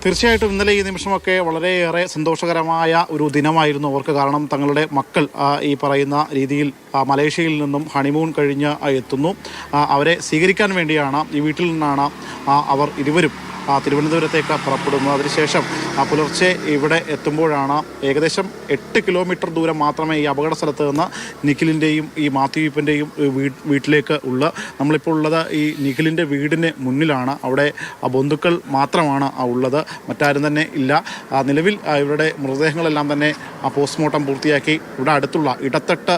തീർച്ചയായിട്ടും ഇന്നലെ ഈ നിമിഷമൊക്കെ വളരെയേറെ സന്തോഷകരമായ ഒരു ദിനമായിരുന്നു അവർക്ക്. കാരണം തങ്ങളുടെ മക്കൾ ഈ പറയുന്ന രീതിയിൽ മലേഷ്യയിൽ നിന്നും ഹണിമൂൺ കഴിഞ്ഞ് എത്തുന്നു. അവരെ സ്വീകരിക്കാൻ വേണ്ടിയാണ് ഈ വീട്ടിൽ നിന്നാണ് അവർ ഇരുവരും തിരുവനന്തപുരത്തേക്ക് പുറപ്പെടുന്നു. അതിനുശേഷം പുലർച്ചെ ഇവിടെ എത്തുമ്പോഴാണ് ഏകദേശം 8 കിലോമീറ്റർ ദൂരം മാത്രമേ ഈ അപകട സ്ഥലത്ത് നിന്ന് നിഖിലിൻ്റെയും ഈ മാത്യുവിൻ്റെയും വീട്ടിലേക്ക് ഉള്ള. നമ്മളിപ്പോൾ ഉള്ളത് ഈ നിഖിലിൻ്റെ വീടിന് മുന്നിലാണ്. അവിടെ ബന്ധുക്കൾ മാത്രമാണ് ഉള്ളത്, മറ്റാരും തന്നെ ഇല്ല. നിലവിൽ ഇവരുടെ മൃതദേഹങ്ങളെല്ലാം തന്നെ പോസ്റ്റ്മോർട്ടം പൂർത്തിയാക്കി ഇവിടെ അടുത്തുള്ള ഇടത്തട്ട്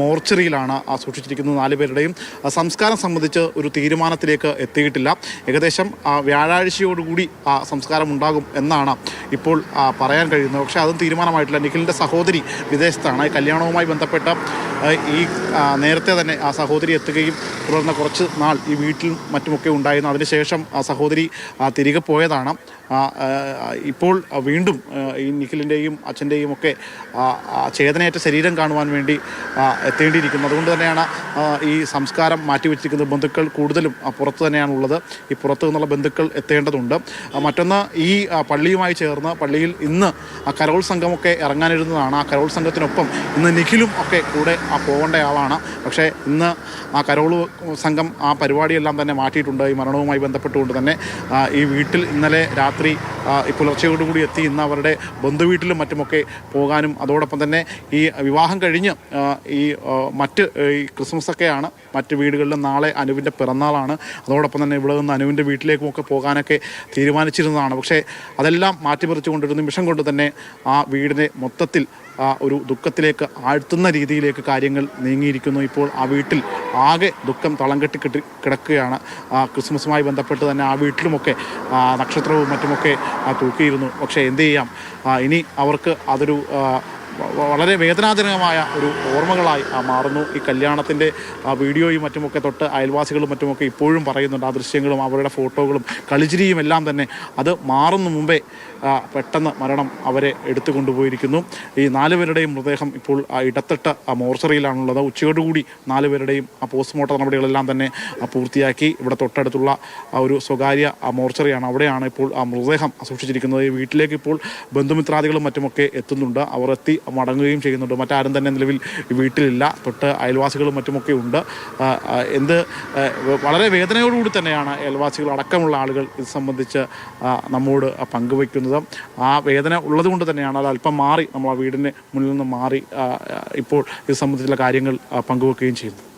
മോർച്ചറിയിലാണ് സൂക്ഷിച്ചിരിക്കുന്നത്. 4 പേരുടെയും സംസ്കാരം സംബന്ധിച്ച് ഒരു തീരുമാനത്തിലേക്ക് എത്തിയിട്ടില്ല. ഏകദേശം വ്യാഴാഴ്ചയോടുകൂടി സംസ്കാരം ഉണ്ടാകും എന്നാണ് ഇപ്പോൾ പറയാൻ കഴിയുന്നത്. പക്ഷേ അതും തീരുമാനമായിട്ടില്ല. നിഖിലിൻ്റെ സഹോദരി വിദേശത്താണ്. കല്യാണവുമായി ബന്ധപ്പെട്ട് ഈ നേരത്തെ തന്നെ ആ സഹോദരി എത്തുകയും തുടർന്ന് കുറച്ച് നാൾ ഈ വീട്ടിൽ മറ്റുമൊക്കെ ഉണ്ടായിരുന്നു. അതിനുശേഷം ആ സഹോദരി തിരികെ പോയതാണ്. ഇപ്പോൾ വീണ്ടും ഈ നിഖിലിൻ്റെയും അച്ഛൻ്റെയും ഒക്കെ ചേതനയേറ്റ ശരീരം കാണുവാൻ വേണ്ടി എത്തേണ്ടിയിരിക്കുന്നു. അതുകൊണ്ട് തന്നെയാണ് ഈ സംസ്കാരം മാറ്റിവെച്ചിരിക്കുന്നത്. ബന്ധുക്കൾ കൂടുതലും പുറത്ത് തന്നെയാണുള്ളത്. ഈ പുറത്തു നിന്നുള്ള ബന്ധുക്കൾ എത്തേണ്ടതുണ്ട്. മറ്റൊന്ന്, ഈ പള്ളിയുമായി ചേർന്ന് പള്ളിയിൽ ഇന്ന് കരോൾ സംഘമൊക്കെ ഇറങ്ങാനിരുന്നതാണ്. ആ കരോൾ സംഘത്തിനൊപ്പം ഇന്ന് നിഖിലും ഒക്കെ കൂടെ പോകേണ്ട ആളാണ്. പക്ഷേ ഇന്ന് ആ കരോൾ സംഘം ആ പരിപാടിയെല്ലാം തന്നെ മാറ്റിയിട്ടുണ്ട്. ഈ മരണവുമായി ബന്ധപ്പെട്ടുകൊണ്ട് തന്നെ ഈ വീട്ടിൽ ഇന്നലെ രാത്രി പുലർച്ചയോടുകൂടി എത്തി ഇന്ന് അവരുടെ ബന്ധുവീട്ടിലും മറ്റുമൊക്കെ പോകാനും അതോടൊപ്പം തന്നെ ഈ വിവാഹം കഴിഞ്ഞ് ഈ മറ്റ് ഈ ക്രിസ്മസൊക്കെയാണ് മറ്റ് വീടുകളിലും നാളെ അനുവിൻ്റെ പിറന്നാളാണ്. അതോടൊപ്പം തന്നെ ഇവിടെ നിന്ന് അനുവിൻ്റെ വീട്ടിലേക്കുമൊക്കെ പോകാനൊക്കെ തീരുമാനിച്ചിരുന്നതാണ്. പക്ഷേ അതെല്ലാം മാറ്റിമറിച്ചുകൊണ്ടൊരു നിമിഷം കൊണ്ട് തന്നെ ആ വീടിനെ മൊത്തത്തിൽ ഒരു ദുഃഖത്തിലേക്ക് ആഴ്ത്തുന്ന രീതിയിലേക്ക് കാര്യങ്ങൾ നീങ്ങിയിരിക്കുന്നു. ഇപ്പോൾ ആ വീട്ടിൽ ആകെ ദുഃഖം തളം കെട്ടി കിടക്കുകയാണ്. ക്രിസ്മസുമായി ബന്ധപ്പെട്ട് തന്നെ ആ വീട്ടിലുമൊക്കെ നക്ഷത്രവും മറ്റുമൊക്കെ തൂക്കിയിരുന്നു. പക്ഷേ എന്ത് ചെയ്യാം, ഇനി അവർക്ക് അതൊരു വളരെ വേദനാജനകമായ ഒരു ഓർമ്മകളായി മാറുന്നു. ഈ കല്യാണത്തിൻ്റെ വീഡിയോയും മറ്റുമൊക്കെ തൊട്ട് അയൽവാസികളും മറ്റുമൊക്കെ ഇപ്പോഴും പറയുന്നുണ്ട്. ആ ദൃശ്യങ്ങളും അവരുടെ ഫോട്ടോകളും കളിച്ചിരിയും എല്ലാം തന്നെ അത് മാറുന്ന മുമ്പേ പെട്ടെന്ന് മരണം അവരെ എടുത്തു കൊണ്ടുപോയിരിക്കുന്നു. ഈ 4 പേരുടെയും മൃതദേഹം ഇപ്പോൾ ഇടത്തട്ട് മോർച്ചറിയിലാണുള്ളത്. ഉച്ചയോടുകൂടി 4 പേരുടെയും പോസ്റ്റ്മോർട്ടം നടപടികളെല്ലാം തന്നെ പൂർത്തിയാക്കി ഇവിടെ തൊട്ടടുത്തുള്ള ഒരു സ്വകാര്യ മോർച്ചറിയാണ്. അവിടെയാണ് ഇപ്പോൾ മൃതദേഹം സൂക്ഷിച്ചിരിക്കുന്നത്. ഈ വീട്ടിലേക്ക് ഇപ്പോൾ ബന്ധുമിത്രാദികളും മറ്റുമൊക്കെ എത്തുന്നുണ്ട്. അവർ എത്തി മടങ്ങുകയും ചെയ്യുന്നുണ്ട്. മറ്റാരും തന്നെ നിലവിൽ വീട്ടിലില്ല. തൊട്ട് അയൽവാസികളും മറ്റുമൊക്കെ ഉണ്ട്. വളരെ വേദനയോടുകൂടി തന്നെയാണ് അയൽവാസികൾ അടക്കമുള്ള ആളുകൾ ഇത് സംബന്ധിച്ച് നമ്മോട് പങ്കുവയ്ക്കുന്നത്. ആ വേദന ഉള്ളതുകൊണ്ട് തന്നെയാണ് അത് അല്പം മാറി നമ്മൾ ആ വീടിന് മുന്നിൽ നിന്ന് മാറി ഇപ്പോൾ ഇത് സംബന്ധിച്ചുള്ള കാര്യങ്ങൾ പങ്കുവെക്കുകയും ചെയ്യുന്നത്.